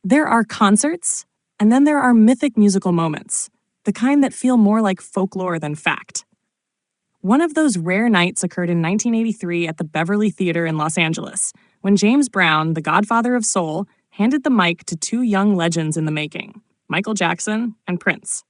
There are concerts, and then there are mythic musical moments, the kind that feel more like folklore than fact. One of those rare nights occurred in 1983 at the Beverly Theater in Los Angeles, when James Brown, the godfather of soul, handed the mic to two young legends in the making, Michael Jackson and Prince.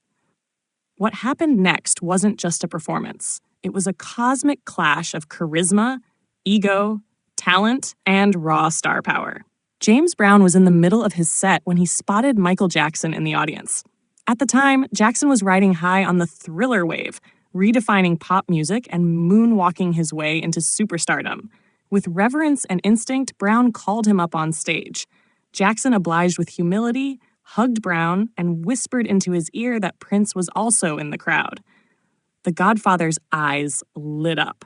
What happened next wasn't just a performance. It was a cosmic clash of charisma, ego, talent, and raw star power. James Brown was in the middle of his set when he spotted Michael Jackson in the audience. At the time, Jackson was riding high on the Thriller wave, redefining pop music and moonwalking his way into superstardom. With reverence and instinct, Brown called him up on stage. Jackson obliged with humility, hugged Brown, and whispered into his ear that Prince was also in the crowd. The Godfather's eyes lit up.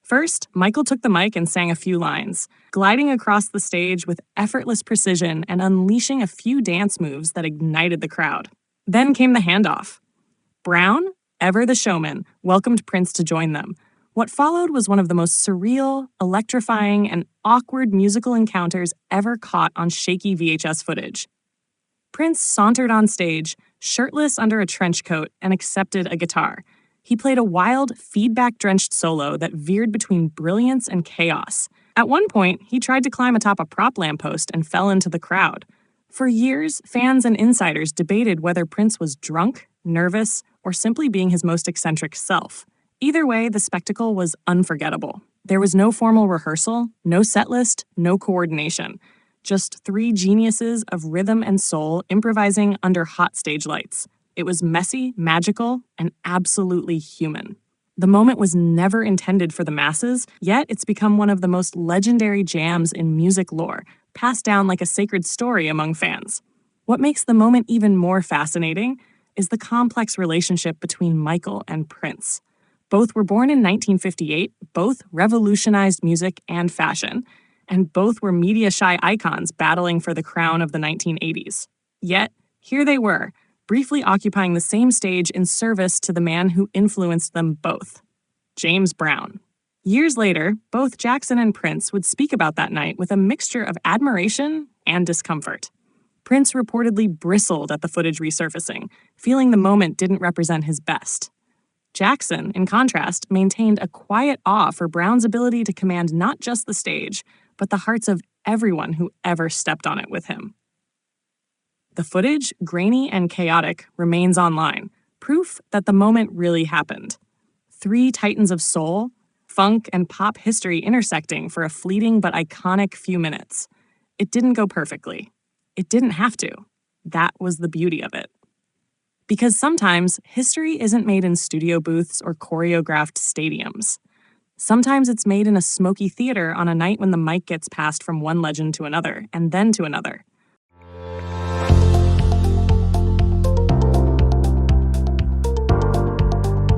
First, Michael took the mic and sang a few lines, gliding across the stage with effortless precision and unleashing a few dance moves that ignited the crowd. Then came the handoff. Brown, ever the showman, welcomed Prince to join them. What followed was one of the most surreal, electrifying, and awkward musical encounters ever caught on shaky VHS footage. Prince sauntered on stage, shirtless under a trench coat, and accepted a guitar. He played a wild, feedback-drenched solo that veered between brilliance and chaos. At one point, he tried to climb atop a prop lamppost and fell into the crowd. For years, fans and insiders debated whether Prince was drunk, nervous, or simply being his most eccentric self. Either way, the spectacle was unforgettable. There was no formal rehearsal, no set list, no coordination. Just three geniuses of rhythm and soul improvising under hot stage lights. It was messy, magical, and absolutely human. The moment was never intended for the masses, yet it's become one of the most legendary jams in music lore, passed down like a sacred story among fans. What makes the moment even more fascinating is the complex relationship between Michael and Prince. Both were born in 1958, both revolutionized music and fashion, and both were media-shy icons battling for the crown of the 1980s. Yet, here they were, briefly occupying the same stage in service to the man who influenced them both, James Brown. Years later, both Jackson and Prince would speak about that night with a mixture of admiration and discomfort. Prince reportedly bristled at the footage resurfacing, feeling the moment didn't represent his best. Jackson, in contrast, maintained a quiet awe for Brown's ability to command not just the stage, but the hearts of everyone who ever stepped on it with him. The footage, grainy and chaotic, remains online, proof that the moment really happened. Three titans of soul, funk, and pop history intersecting for a fleeting but iconic few minutes. It didn't go perfectly. It didn't have to. That was the beauty of it. Because sometimes, history isn't made in studio booths or choreographed stadiums. Sometimes it's made in a smoky theater on a night when the mic gets passed from one legend to another, and then to another.